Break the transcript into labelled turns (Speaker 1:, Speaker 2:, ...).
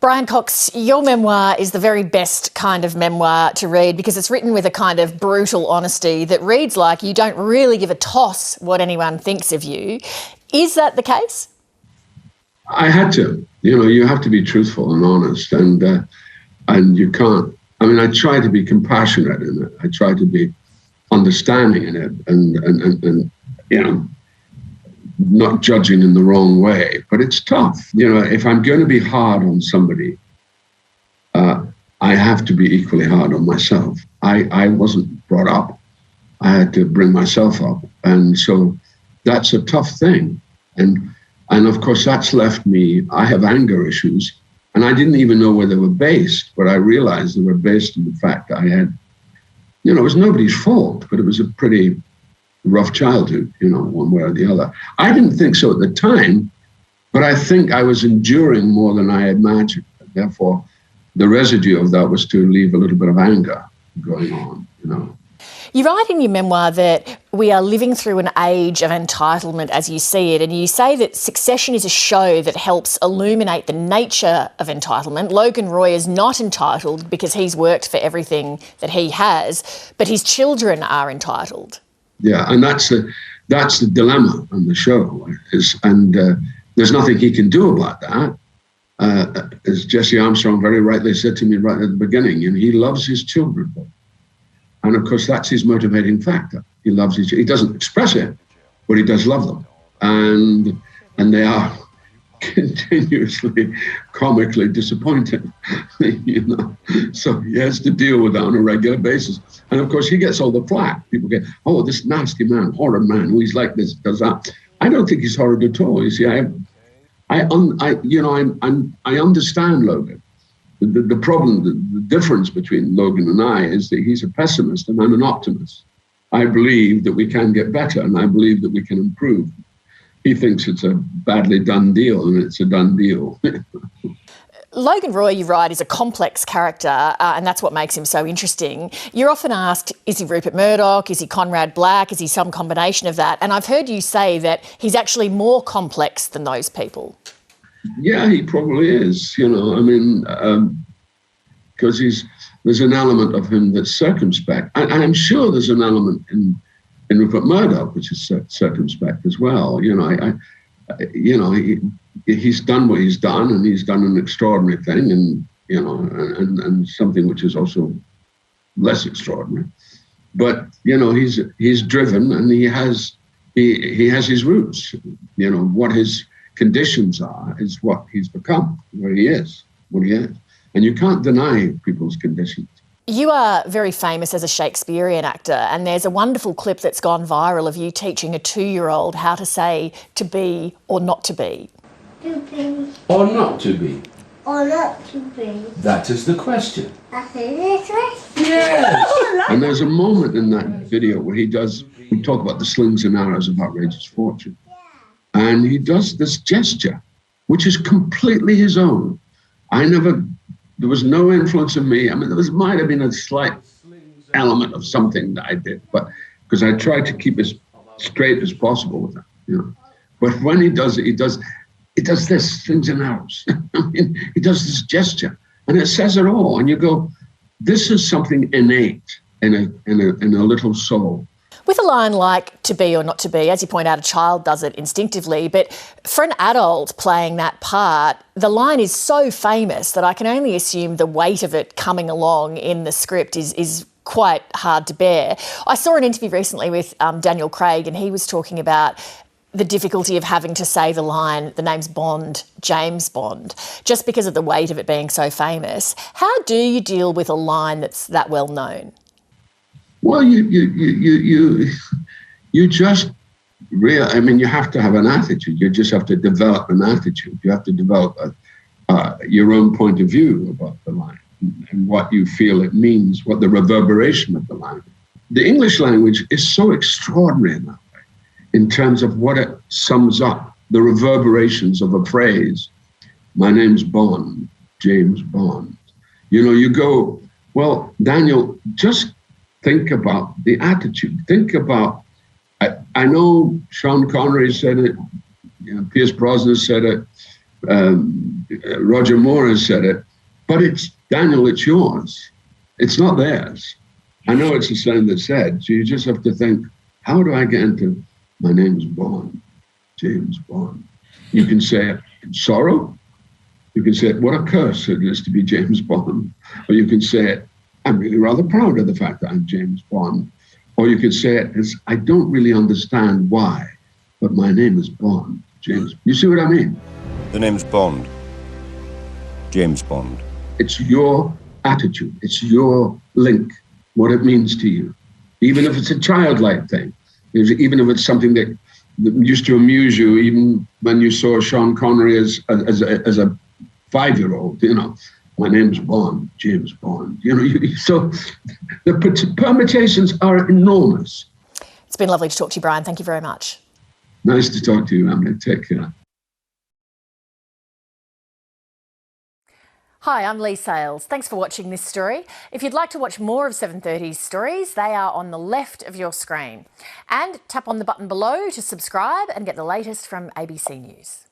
Speaker 1: Brian Cox, your memoir is the very best kind of memoir to read because it's written with a kind of brutal honesty that reads like you don't really give a toss what anyone thinks of you. Is that the case?
Speaker 2: I had to. You have to be truthful and honest, and you can't. I mean, I try to be compassionate in it. I try to be understanding in it, and not judging in the wrong way. But it's tough. If I'm going to be hard on somebody, I have to be equally hard on myself. I wasn't brought up. I had to bring myself up, and so that's a tough thing. And of course, that's left me. I have anger issues, and I didn't even know where they were based, but I realized they were based on the fact that I had, it was nobody's fault, but it was a pretty rough childhood, one way or the other. I didn't think so at the time, but I think I was enduring more than I imagined. Therefore, the residue of that was to leave a little bit of anger going on,
Speaker 1: You write in your memoir that we are living through an age of entitlement as you see it, and you say that Succession is a show that helps illuminate the nature of entitlement. Logan Roy is not entitled because he's worked for everything that he has, but his children are entitled.
Speaker 2: Yeah, and that's the dilemma on the show, there's nothing he can do about that. As Jesse Armstrong very rightly said to me right at the beginning, and he loves his children. And of course, that's his motivating factor. He loves his. He doesn't express it, but he does love them, and they are continuously comically disappointing. So he has to deal with that on a regular basis. And of course, he gets all the flack. People get, oh, this nasty man, horrid man, who he's like this, does that. I don't think he's horrid at all. You see, I understand Logan. The problem, the difference between Logan and I is that he's a pessimist and I'm an optimist. I believe that we can get better and I believe that we can improve. He thinks it's a badly done deal, and it's a done deal.
Speaker 1: Logan Roy, you write, is a complex character, and that's what makes him so interesting. You're often asked, is he Rupert Murdoch? Is he Conrad Black? Is he some combination of that? And I've heard you say that he's actually more complex than those people.
Speaker 2: Yeah, he probably is, because there's an element of him that's circumspect. And I'm sure there's an element in Rupert Murdoch, which is circumspect as well. He's done what he's done, and he's done an extraordinary thing, and something which is also less extraordinary. But he's driven, and he has his roots. What his conditions are is what he's become, where he is, what he is. And you can't deny people's conditions.
Speaker 1: You are very famous as a Shakespearean actor, and there's a wonderful clip that's gone viral of you teaching a 2-year-old how to say to be or not to be.
Speaker 3: To be.
Speaker 4: Or not to be.
Speaker 3: Or not to be.
Speaker 4: That is the question.
Speaker 3: That is the question.
Speaker 4: Yes.
Speaker 2: And there's a moment in that video where we talk about the slings and arrows of outrageous fortune. And he does this gesture, which is completely his own. There was no influence of me. I mean, might have been a slight element of something that I did, but because I tried to keep as straight as possible with that, But when he does it, he does this, slings and arrows. He does this gesture, and it says it all. And you go, this is something innate in a little soul.
Speaker 1: With a line like to be or not to be, as you point out, a child does it instinctively, but for an adult playing that part, the line is so famous that I can only assume the weight of it coming along in the script is quite hard to bear. I saw an interview recently with Daniel Craig, and he was talking about the difficulty of having to say the line, the name's Bond, James Bond, just because of the weight of it being so famous. How do you deal with a line that's that well known?
Speaker 2: Well, you just you have to have an attitude. You just have to develop an attitude. You have to develop your own point of view about the line and what you feel it means, what the reverberation of the line is. The English language is so extraordinary in that way, in terms of what it sums up, the reverberations of a phrase. My name's Bond, James Bond. You go, well, Daniel, just think about the attitude. Think about, I know Sean Connery said it, Pierce Brosnan said it, Roger Moore has said it, but it's, Daniel, it's yours. It's not theirs. I know it's the same that's said, so you just have to think, how do I get into, my name's Bond, James Bond. You can say it in sorrow. You can say it, what a curse it is to be James Bond. Or you can say it, I'm really rather proud of the fact that I'm James Bond. Or you could say it as, I don't really understand why, but my name is Bond, James. You see what I mean?
Speaker 5: The name's Bond. James Bond.
Speaker 2: It's your attitude. It's your link, what it means to you. Even if it's a childlike thing, even if it's something that used to amuse you, even when you saw Sean Connery as a 5-year-old, you know, my name's Bond, James Bond. You know, so the permutations are enormous.
Speaker 1: It's been lovely to talk to you, Brian. Thank you very much.
Speaker 2: Nice to talk to you, Emily. Take care.
Speaker 1: Hi, I'm Lee Sales. Thanks for watching this story. If you'd like to watch more of 7:30's stories, they are on the left of your screen. And tap on the button below to subscribe and get the latest from ABC News.